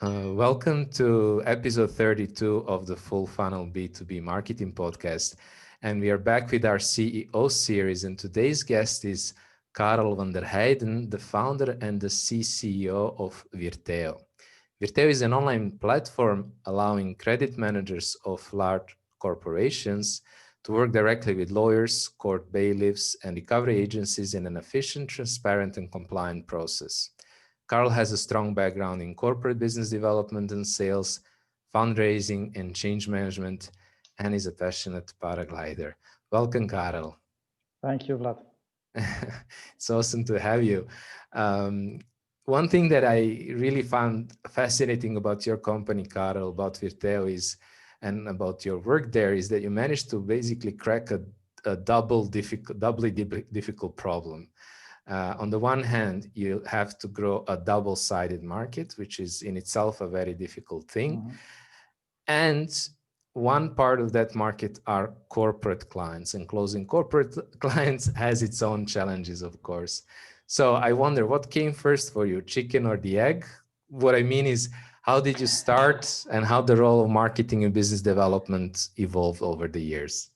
Welcome to episode 32 of the Full Funnel B2B Marketing Podcast. And we are back with our CEO series. And today's guest is Karel Vanderheyden, the founder and the CCO of VIRTEO. VIRTEO is an online platform allowing credit managers of large corporations to work directly with lawyers, court bailiffs, and recovery agencies in an efficient, transparent, and compliant process. Karel has a strong background in corporate business development and sales, fundraising, and change management, and is a passionate paraglider. Welcome, Karel. Thank you, Vlad. It's awesome to have you. One thing that I really found fascinating about your company, Karel, about VIRTEO and about your work there is that you managed to basically crack a doubly difficult problem. On the one hand, you have to grow a double-sided market, which is in itself a very difficult thing. Mm-hmm. And one part of that market are corporate clients, and closing corporate clients has its own challenges, of course. So I wonder what came first for you, chicken or the egg? What I mean is, how did you start and how the role of marketing and business development evolved over the years?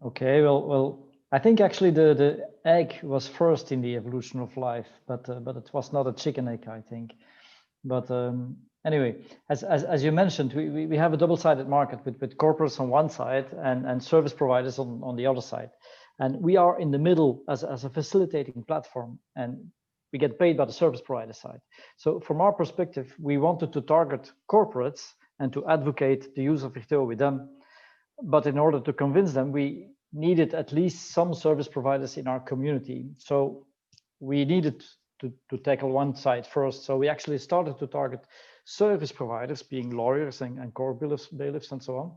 Okay, well, I think actually the egg was first in the evolution of life, but it was not a chicken egg, I think. But anyway, as you mentioned, we have a double-sided market with corporates on one side and service providers on the other side, and we are in the middle as a facilitating platform, and we get paid by the service provider side. So from our perspective, we wanted to target corporates and to advocate the use of VIRTEO with them. But in order to convince them, we needed at least some service providers in our community. So we needed to tackle one side first. So we actually started to target service providers, being lawyers and court bailiffs and so on.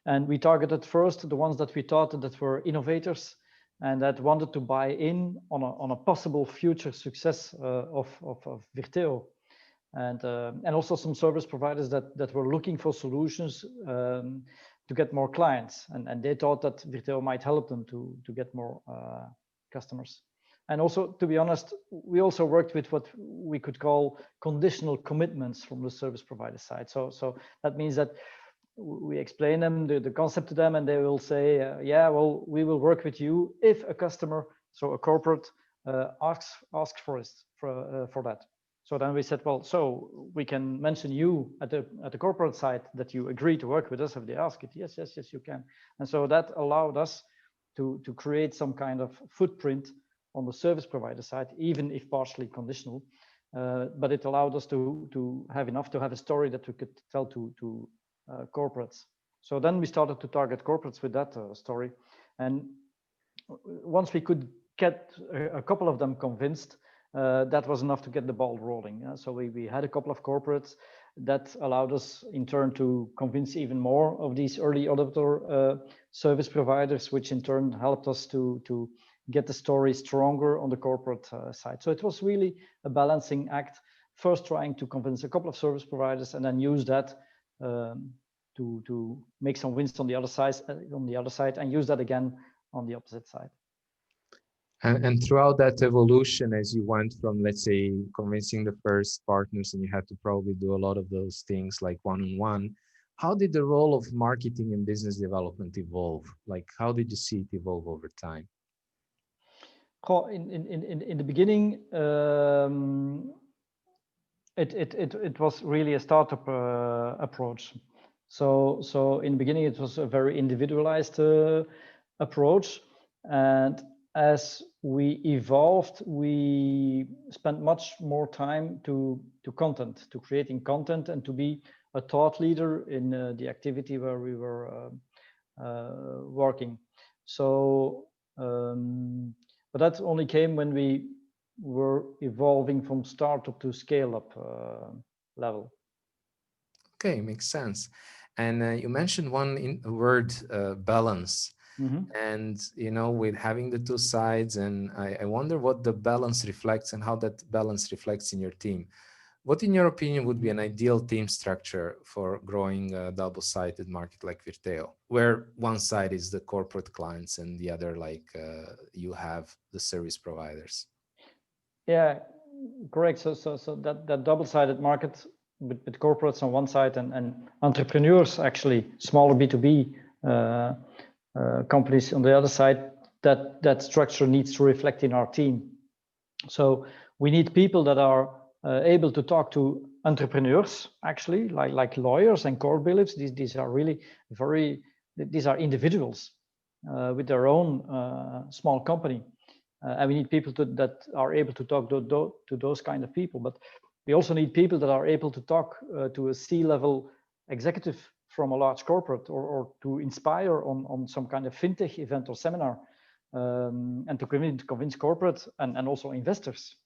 And we targeted first the ones that we thought that were innovators and that wanted to buy in on a possible future success of VIRTEO. And also some service providers that were looking for solutions to get more clients, and they thought that VIRTEO might help them to get more customers. And also, to be honest, we also worked with what we could call conditional commitments from the service provider side. So that means that we explain them the concept to them, and they will say, yeah, well, we will work with you if a customer, so a corporate, asks for that. So then we said, well, so we can mention you at the corporate side that you agree to work with us if they ask it. Yes, you can. And so that allowed us to create some kind of footprint on the service provider side, even if partially conditional. But it allowed us to have enough to have a story that we could tell to corporates. So then we started to target corporates with that story. And once we could get a couple of them convinced, that was enough to get the ball rolling. So we had a couple of corporates that allowed us in turn to convince even more of these early adopter service providers, which in turn helped us to get the story stronger on the corporate side. So it was really a balancing act, first trying to convince a couple of service providers and then use that to make some wins on the other side and use that again on the opposite side. And throughout that evolution, as you went from, let's say, convincing the first partners, and you had to probably do a lot of those things like one-on-one, how did the role of marketing and business development evolve? Like, how did you see it evolve over time? In the beginning, it was really a startup approach. So in the beginning, it was a very individualized approach, and as we evolved, we spent much more time to creating content and to be a thought leader in the activity where we were working. So, but that only came when we were evolving from startup to scale-up level. Okay, makes sense. And you mentioned one word, balance. Mm-hmm. And, with having the two sides, and I wonder what the balance reflects and how that balance reflects in your team. What, in your opinion, would be an ideal team structure for growing a double-sided market like VIRTEO, where one side is the corporate clients and the other, like you have the service providers? Yeah, correct. So that double-sided market with corporates on one side and entrepreneurs, actually smaller B2B companies on the other side, that structure needs to reflect in our team. So we need people that are able to talk to entrepreneurs, actually, like lawyers and court bailiffs. These are really these are individuals with their own small company. And we need people that are able to talk to those kind of people. But we also need people that are able to talk to a C-level executive from a large corporate, or to inspire on some kind of fintech event or seminar, and to convince corporate and also investors.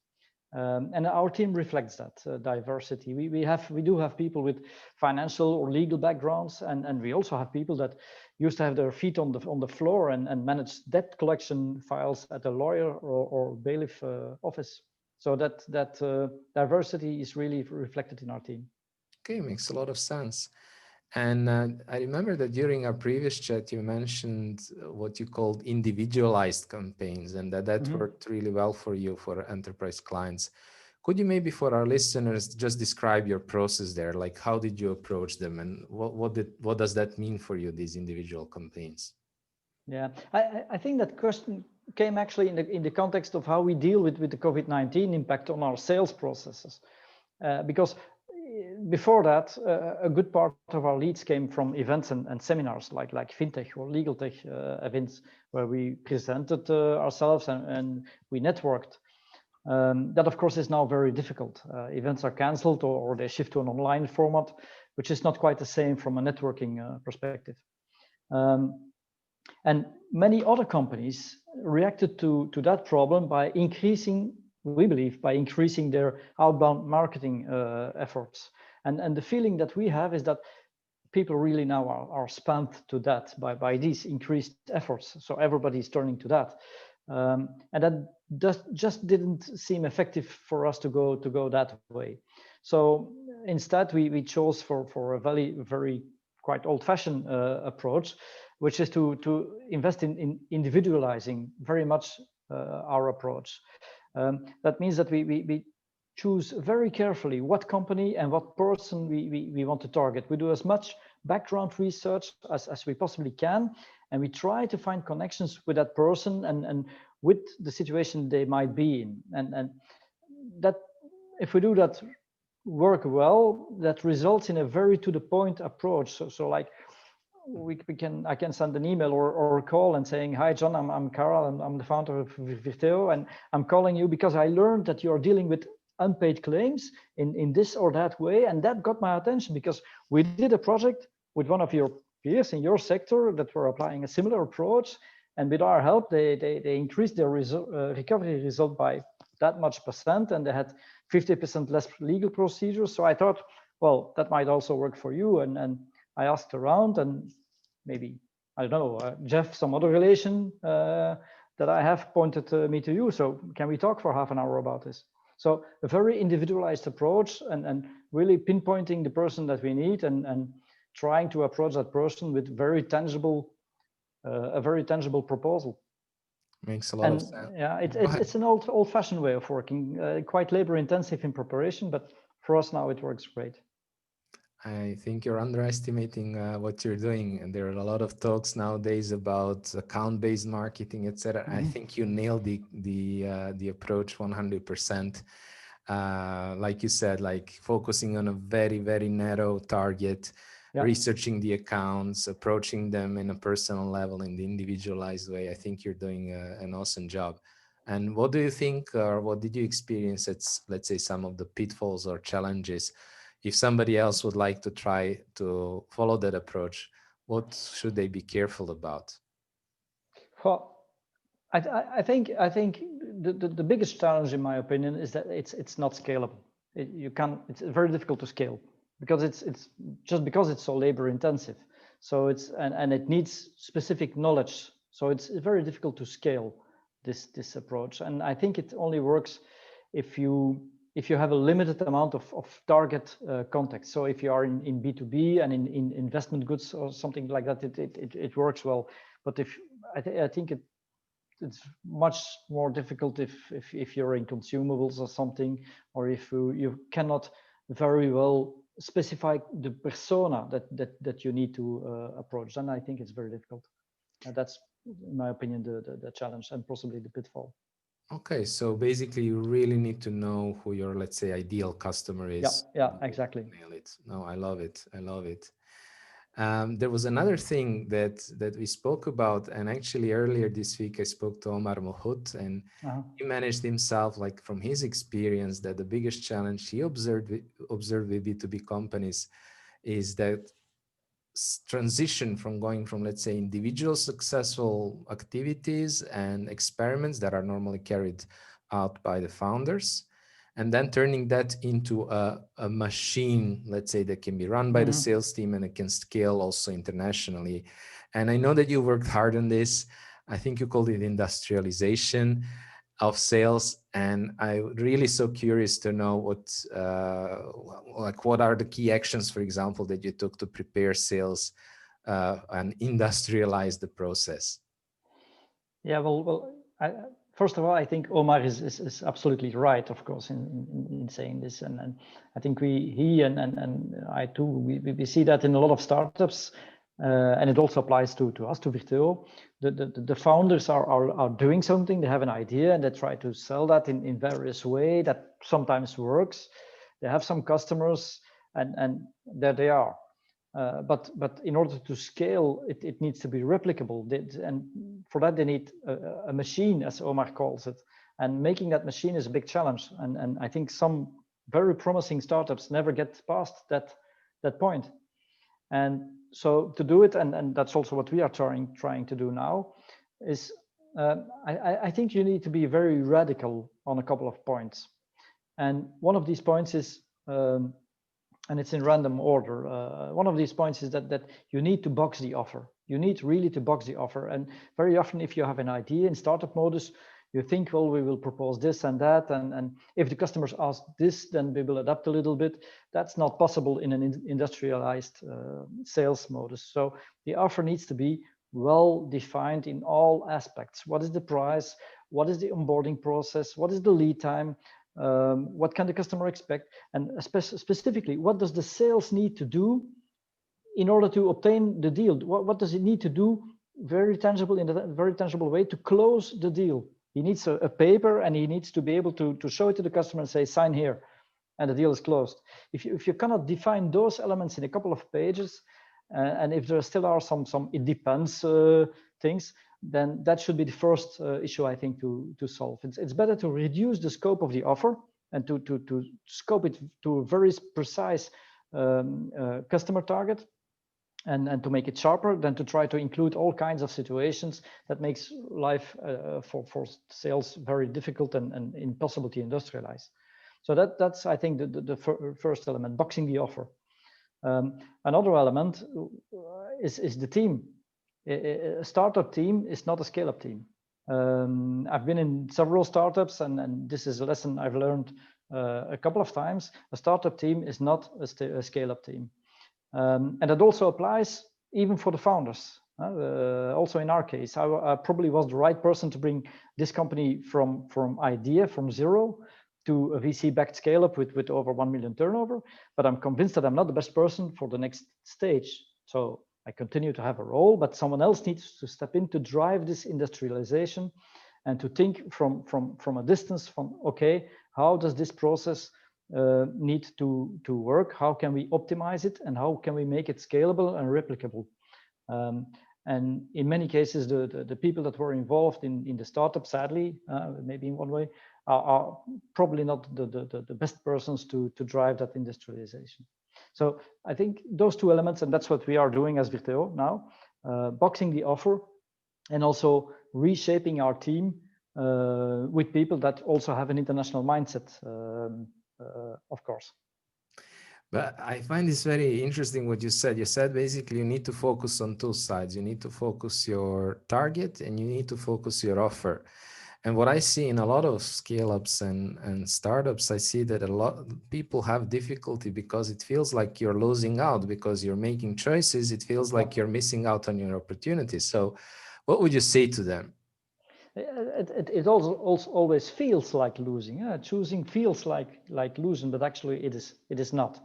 And our team reflects that diversity. We do have people with financial or legal backgrounds, and we also have people that used to have their feet on the floor and manage debt collection files at a lawyer or bailiff office. So that diversity is really reflected in our team. Okay, makes a lot of sense. And I remember that during our previous chat, you mentioned what you called individualized campaigns, and that worked really well for you for enterprise clients. Could you maybe for our listeners just describe your process there? Like, how did you approach them, and what does that mean for you, these individual campaigns? Yeah, I think that question came actually in the context of how we deal with the COVID-19 impact on our sales processes, because before that, a good part of our leads came from events and seminars like fintech or legal tech events, where we presented ourselves and we networked. That of course is now very difficult. Events are cancelled or they shift to an online format, which is not quite the same from a networking perspective. And many other companies reacted to that problem by increasing, we believe, by increasing their outbound marketing efforts. And the feeling that we have is that people really now are spammed to that by these increased efforts. So everybody's turning to that. And that just didn't seem effective for us to go that way. So instead, we chose for a very quite old-fashioned approach, which is to invest in individualizing very much our approach. That means that we choose very carefully what company and what person we want to target. We do as much background research as we possibly can, and we try to find connections with that person and with the situation they might be in. And that, if we do that work well, that results in a very to the point approach. So like I can send an email or a call and saying, "Hi John, I'm Karel, and I'm the founder of VIRTEO, and I'm calling you because I learned that you are dealing with unpaid claims in this or that way, and that got my attention because we did a project with one of your peers in your sector that were applying a similar approach, and with our help they increased their recovery result by that much percent, and they had 50% less legal procedures. So I thought, well, that might also work for you." And I asked around, and maybe, I don't know, Jeff, some other relation that I have pointed me to you. So can we talk for half an hour about this? So a very individualized approach and really pinpointing the person that we need and trying to approach that person with a very tangible proposal. Makes a lot of sense. Yeah, it's an old-fashioned way of working, quite labor-intensive in preparation, but for us now it works great. I think you're underestimating what you're doing, and there are a lot of talks nowadays about account-based marketing, etc. I think you nailed the approach 100%. Like you said, like focusing on a very narrow target, researching the accounts, approaching them in a personal level, in the individualized way. I think you're doing an awesome job. And what do you think, or what did you experience at, let's say, some of the pitfalls or challenges? If somebody else would like to try to follow that approach, what should they be careful about? Well, I think the biggest challenge, in my opinion, is that it's not scalable. It's very difficult to scale because it's just because it's so labor intensive. So and it needs specific knowledge. So it's very difficult to scale this approach. And I think it only works if you have a limited amount of target context. So if you are in B2B and in investment goods or something like that, it works well. But I think it's much more difficult if you're in consumables or something, or if you cannot very well specify the persona that you need to approach. Then I think it's very difficult. That's, in my opinion, the challenge and possibly the pitfall. Okay, so basically you really need to know who your, let's say, ideal customer is. Yeah, exactly. Nail it. No, I love it. I love it. There was another thing that we spoke about, and actually earlier this week I spoke to Omar Mohut, and he managed himself, like from his experience, that the biggest challenge he observed with B2B companies is that transition from going from, let's say, individual successful activities and experiments that are normally carried out by the founders, and then turning that into a machine, let's say, that can be run by the sales team and it can scale also internationally. And I know that you worked hard on this. I think you called it industrialization of sales, and I'm really so curious to know what are the key actions, for example, that you took to prepare sales and industrialize the process. Yeah, first of all, I think Omar is absolutely right, of course, in saying this, and I think he and I too, we see that in a lot of startups, and it also applies to us, to VIRTEO. The founders are doing something. They have an idea and they try to sell that in various ways. That sometimes works. They have some customers, and there they are. But in order to scale, it needs to be replicable, and for that they need a machine, as Omar calls it. And making that machine is a big challenge. And I think some very promising startups never get past that point. And so to do it, and that's also what we are trying to do now, is I think you need to be very radical on a couple of points. And one of these points is, and it's in random order. One of these points is that you need to box the offer. You need really to box the offer. And very often, if you have an idea in startup modus, you think, well, we will propose this and that. And if the customers ask this, then we will adapt a little bit. That's not possible in an industrialized sales modus. So the offer needs to be well defined in all aspects. What is the price? What is the onboarding process? What is the lead time? What can the customer expect? And specifically, what does the sales need to do in order to obtain the deal? What does it need to do very tangible, in a very tangible way, to close the deal? He needs a paper, and he needs to be able to show it to the customer and say, sign here, and the deal is closed. If you cannot define those elements in a couple of pages, and if there still are some it depends things, then that should be the first issue, I think, to solve. It's better to reduce the scope of the offer and to scope it to a very precise customer target, and to make it sharper than to try to include all kinds of situations that makes life for sales very difficult and impossible to industrialize. So that's, I think, the first element, boxing the offer. Another element is the team. A startup team is not a scale-up team. I've been in several startups, and this is a lesson I've learned a couple of times. A startup team is not a scale-up team. And that also applies even for the founders. Also in our case, I probably was the right person to bring this company from idea, from zero, to a VC-backed scale-up with over 1 million turnover. But I'm convinced that I'm not the best person for the next stage. So I continue to have a role, but someone else needs to step in to drive this industrialization and to think from a distance from, okay, how does this process need to work? How can we optimize it? And how can we make it scalable and replicable? And in many cases, the people that were involved in the startup, sadly, maybe in one way, are probably not the best persons to drive that industrialization. So I think those two elements, and that's what we are doing as VIRTEO now, boxing the offer and also reshaping our team with people that also have an international mindset, of course. But I find this very interesting what you said. You said basically you need to focus on two sides. You need to focus your target and you need to focus your offer. And what I see in a lot of scale-ups and startups, I see that a lot of people have difficulty because it feels like you're losing out because you're making choices. It feels like you're missing out on your opportunities. So what would you say to them? it also always feels like losing. Choosing feels like losing, but actually it is not.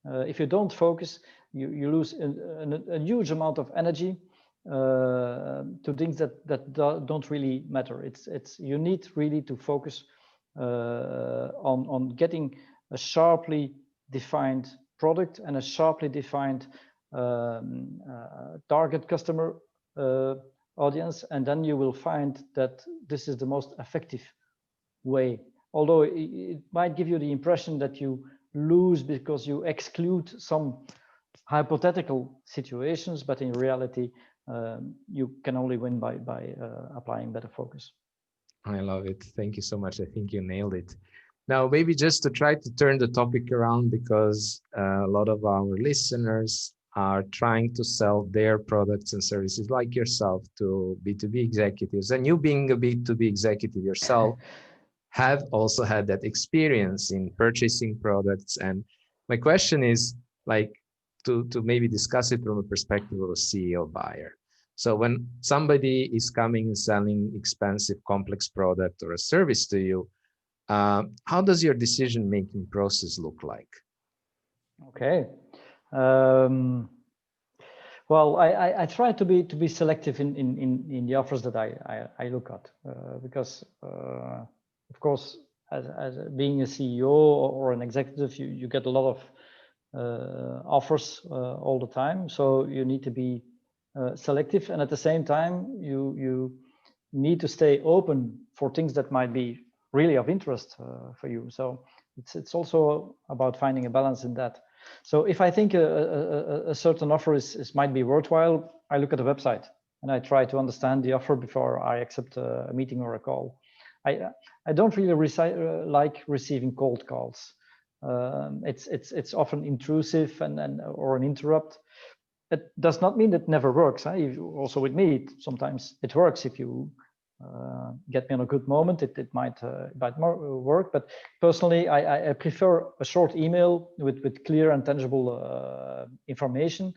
If you don't focus, you lose a huge amount of energy to things that don't really matter. You need really to focus on getting a sharply defined product and a sharply defined target customer audience, and then you will find that this is the most effective way. Although it might give you the impression that you lose because you exclude some hypothetical situations, but in reality, you can only win by applying better focus. I love it. Thank you so much. I think you nailed it. Now, maybe just to try to turn the topic around, because a lot of our listeners are trying to sell their products and services like yourself to B2B executives. And you being a B2B executive yourself, have also had that experience in purchasing products. And my question is like to maybe discuss it from a perspective of a CEO buyer. So when somebody is coming and selling expensive, complex product or a service to you, how does your decision-making process look like? Okay. Well, I try to be selective in the offers that I look at because of course as being a CEO or an executive, you get a lot of offers all the time, so you need to be selective, and at the same time you need to stay open for things that might be really of interest for you. So it's also about finding a balance in that. So if I think a certain offer might be worthwhile, I look at the website and I try to understand the offer before I accept a meeting or a call. I don't really like receiving cold calls. It's often intrusive and or an interrupt. It does not mean it never works. Also with me, sometimes it works if you get me on a good moment. It might work, but personally, I prefer a short email with clear and tangible information.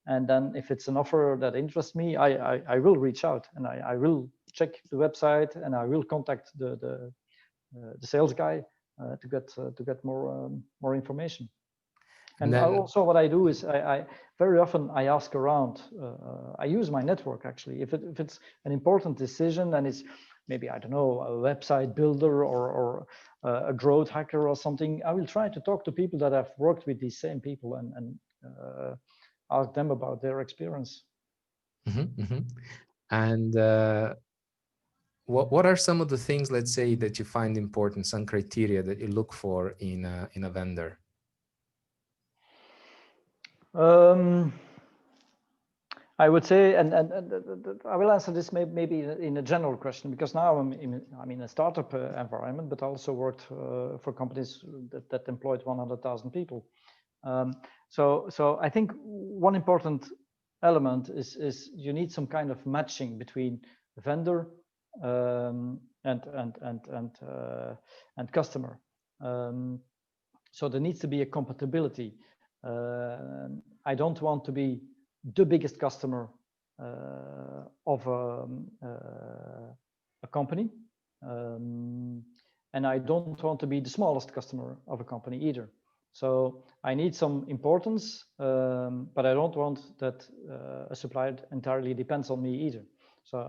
And then if it's an offer that interests me, I will reach out and I will check the website and I will contact the sales guy to get more information. And then, also what I do is I very often I ask around. I use my network actually. If it's an important decision and it's maybe, I don't know, a website builder or a growth hacker or something, I will try to talk to people that have worked with these same people and ask them about their experience. Mm-hmm, mm-hmm. And what are some of the things, let's say, that you find important, some criteria that you look for in a vendor? I would say, and I will answer this maybe in a general question, because now I'm in a startup environment, but I also worked for companies that employed 100,000 people. So I think one important element is you need some kind of matching between vendor and customer. So there needs to be a compatibility. I don't want to be the biggest customer of a company, and I don't want to be the smallest customer of a company either. So I need some importance, but I don't want that a supplier entirely depends on me either. So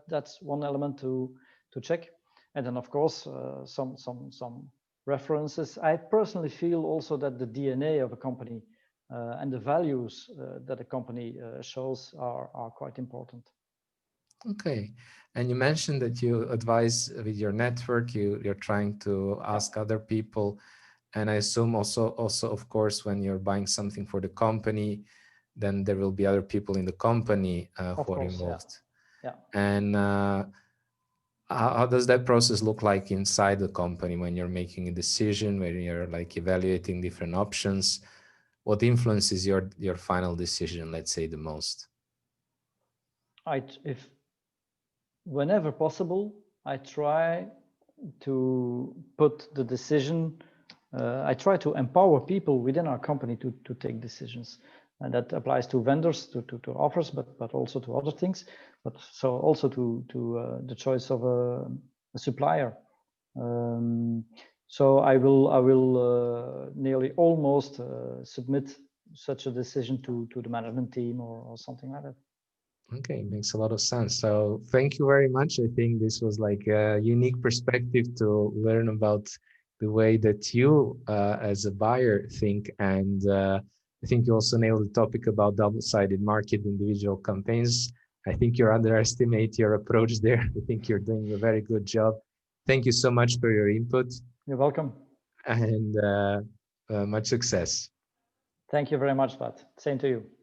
that's one element to check, and then of course some references. I personally feel also that the DNA of a company and the values that a company shows are quite important. Okay. And you mentioned that you advise with your network, you're trying to ask other people. And I assume also, of course, when you're buying something for the company, then there will be other people in the company who are involved. Yeah. And how does that process look like inside the company when you're making a decision, when you're like evaluating different options? What influences your final decision, let's say, the most? If whenever possible, I try to put the decision. I try to empower people within our company to take decisions. And that applies to vendors, to offers, but also to other things. But so also to the choice of a supplier. So I will nearly almost submit such a decision to the management team or something like that. Okay, makes a lot of sense. So thank you very much. I think this was like a unique perspective to learn about the way that you, as a buyer, think. And I think you also nailed the topic about double-sided market, individual campaigns. I think you underestimate your approach there. I think you're doing a very good job. Thank you so much for your input. You're welcome. And much success. Thank you very much, Pat. Same to you.